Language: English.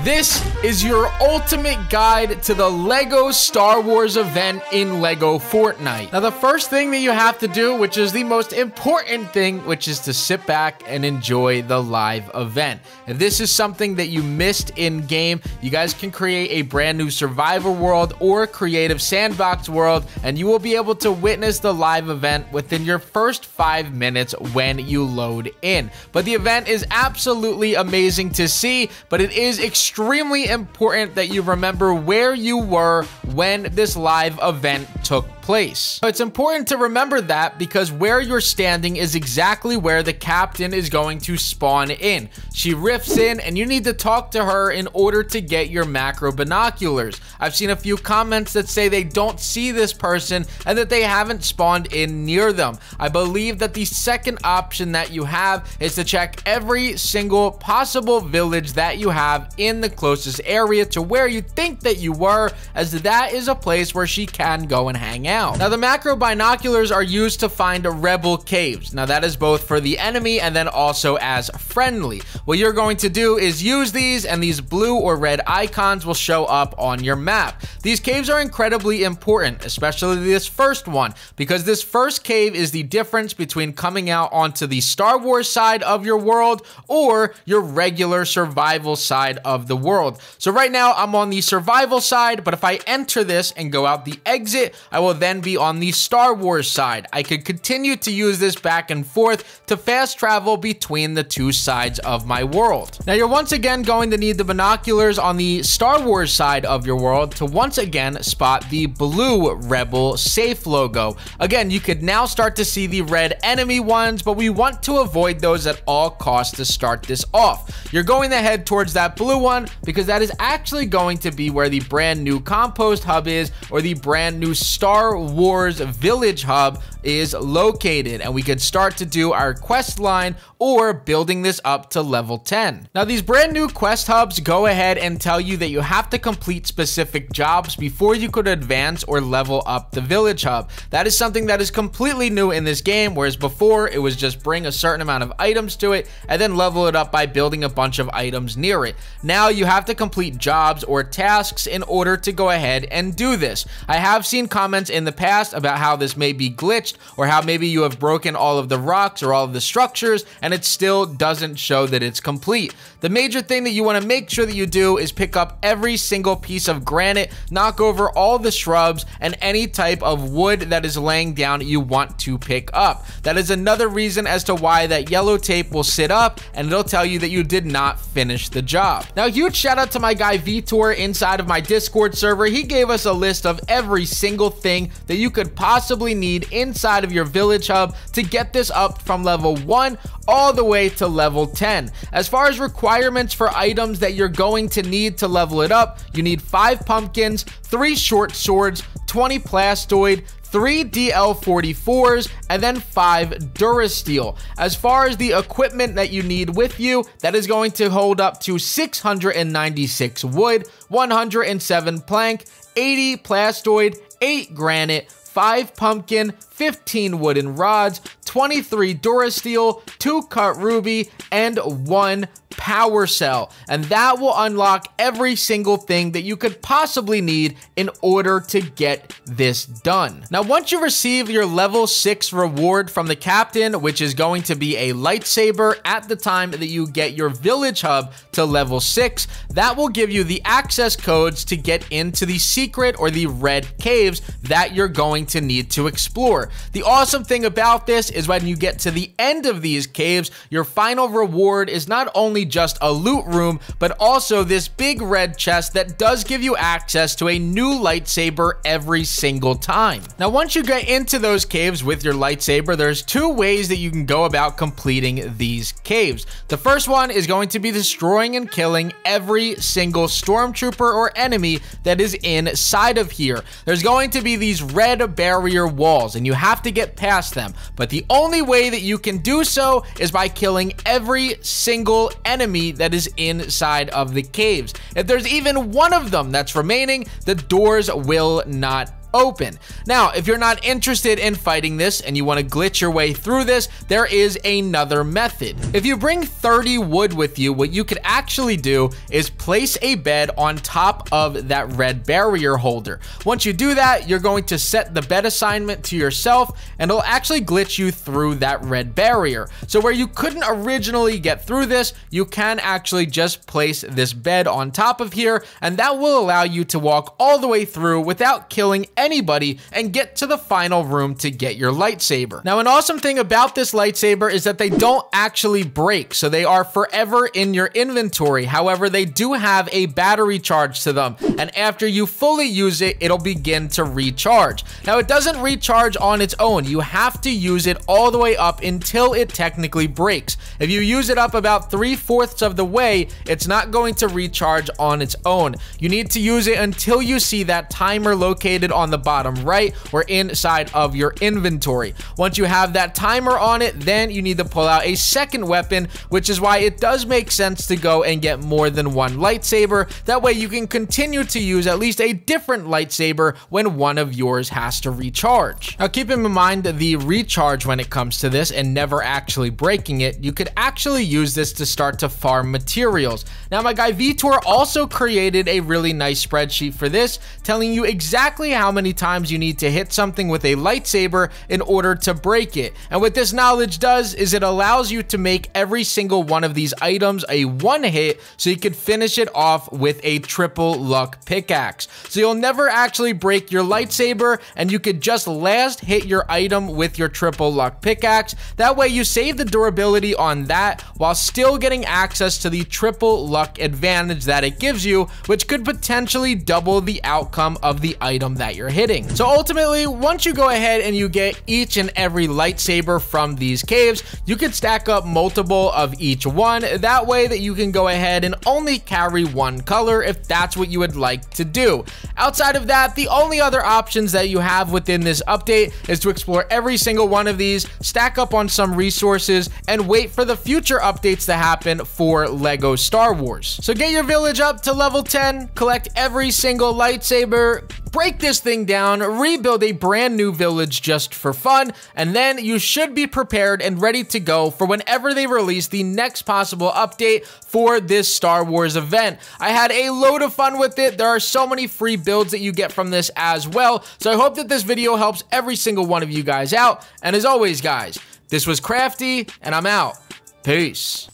This is your ultimate guide to the LEGO Star Wars event in LEGO Fortnite. Now, the first thing that you have to do, which is the most important thing, which is to sit back and enjoy the live event. If this is something that you missed in-game, you guys can create a brand new survivor world or creative sandbox world, and you will be able to witness the live event within your first 5 minutes when you load in. But the event is absolutely amazing to see, but it is extremely important that you remember where you were when this live event took place. So it's important to remember that because where you're standing is exactly where the captain is going to spawn in. She riffs in and you need to talk to her in order to get your macro binoculars. I've seen a few comments that say they don't see this person and that they haven't spawned in near them. I believe that the second option that you have is to check every single possible village that you have in the closest area to where you think that you were, as that is a place where she can go and hang out. Now, the macro binoculars are used to find rebel caves. Now, that is both for the enemy and then also as friendly. What you're going to do is use these, and these blue or red icons will show up on your map. These caves are incredibly important, especially this first one, because this first cave is the difference between coming out onto the Star Wars side of your world or your regular survival side of the world. So right now I'm on the survival side, but if I enter this and go out the exit, I will then be on the Star Wars side. I could continue to use this back and forth to fast travel between the two sides of my world. Now, you're once again going to need the binoculars on the Star Wars side of your world to once again spot the blue Rebel safe logo. Again, you could now start to see the red enemy ones, but we want to avoid those at all costs to start this off. You're going to head towards that blue one because that is actually going to be where the brand new compost hub is, or the brand new Star Wars village hub is located, and we could start to do our quest line or building this up to level 10. Now, these brand new quest hubs go ahead and tell you that you have to complete specific jobs before you could advance or level up the village hub. That is something that is completely new in this game, whereas before it was just bring a certain amount of items to it and then level it up by building a bunch of items near it. Now you have to complete jobs or tasks in order to go ahead and do this. I have seen comments in the past about how this may be glitched, or how maybe you have broken all of the rocks or all of the structures and it still doesn't show that it's complete. The major thing that you want to make sure that you do is pick up every single piece of granite, knock over all the shrubs, and any type of wood that is laying down you want to pick up. That is another reason as to why that yellow tape will sit up and it'll tell you that you did not finish the job. Now, a huge shout out to my guy Vitor inside of my Discord server. He gave us a list of every single thing that you could possibly need inside of your village hub to get this up from level 1 all the way to level 10. As far as requirements for items that you're going to need to level it up, you need 5 pumpkins, 3 short swords, 20 plastoid, 3 DL44s, and then 5 Durasteel. As far as the equipment that you need with you, that is going to hold up to 696 wood, 107 plank, 80 plastoid, 8 granite, 5 pumpkin, 15 wooden rods, 23 Durasteel, 2 cut ruby, and 1 power cell. And that will unlock every single thing that you could possibly need in order to get this done. Now, once you receive your level 6 reward from the captain, which is going to be a Light Saber at the time that you get your village hub to level 6, that will give you the access codes to get into the secret or the red caves that you're going to need to explore. The awesome thing about this is when you get to the end of these caves, your final reward is not only just a loot room, but also this big red chest that does give you access to a new lightsaber every single time. Now, once you get into those caves with your lightsaber, there's 2 ways that you can go about completing these caves. The first one is going to be destroying and killing every single stormtrooper or enemy that is inside of here. There's going to be these red barrier walls, and you have to get past them, but the only way that you can do so is by killing every single enemy that is inside of the caves. If there's even one of them that's remaining, the doors will not open. Now, if you're not interested in fighting this and you want to glitch your way through this, there is another method. If you bring 30 wood with you, what you could actually do is place a bed on top of that red barrier holder. Once you do that, you're going to set the bed assignment to yourself and it'll actually glitch you through that red barrier. So where you couldn't originally get through this, you can actually just place this bed on top of here, and that will allow you to walk all the way through without killing anybody and get to the final room to get your lightsaber. Now, an awesome thing about this lightsaber is that they don't actually break, so they are forever in your inventory. However, they do have a battery charge to them, and after you fully use it, it'll begin to recharge. Now, it doesn't recharge on its own. You have to use it all the way up until it technically breaks. If you use it up about 3/4 of the way, it's not going to recharge on its own. You need to use it until you see that timer located on the bottom right or inside of your inventory. Once you have that timer on it, then you need to pull out a second weapon, which is why it does make sense to go and get more than one lightsaber. That way you can continue to use at least a different lightsaber when one of yours has to recharge. Now, keep in mind the recharge when it comes to this and never actually breaking it. You could actually use this to start to farm materials. Now, my guy Vitor also created a really nice spreadsheet for this, telling you exactly how many times you need to hit something with a lightsaber in order to break it. And what this knowledge does is it allows you to make every single one of these items a one hit, so you could finish it off with a triple luck pickaxe. So you'll never actually break your lightsaber, and you could just last hit your item with your triple luck pickaxe. That way you save the durability on that while still getting access to the triple luck advantage that it gives you, which could potentially double the outcome of the item that you're hitting. So ultimately, once you go ahead and you get each and every lightsaber from these caves, you could stack up multiple of each one. That way that you can go ahead and only carry one color if that's what you would like to do. Outside of that, the only other options that you have within this update is to explore every single one of these, stack up on some resources, and wait for the future updates to happen for LEGO Star Wars. So get your village up to level 10, collect every single lightsaber, break this thing down, rebuild a brand new village just for fun, and then you should be prepared and ready to go for whenever they release the next possible update for this Star Wars event. I had a load of fun with it. There are so many free builds that you get from this as well, so I hope that this video helps every single one of you guys out. And as always, guys, this was Crafty, and I'm out. Peace.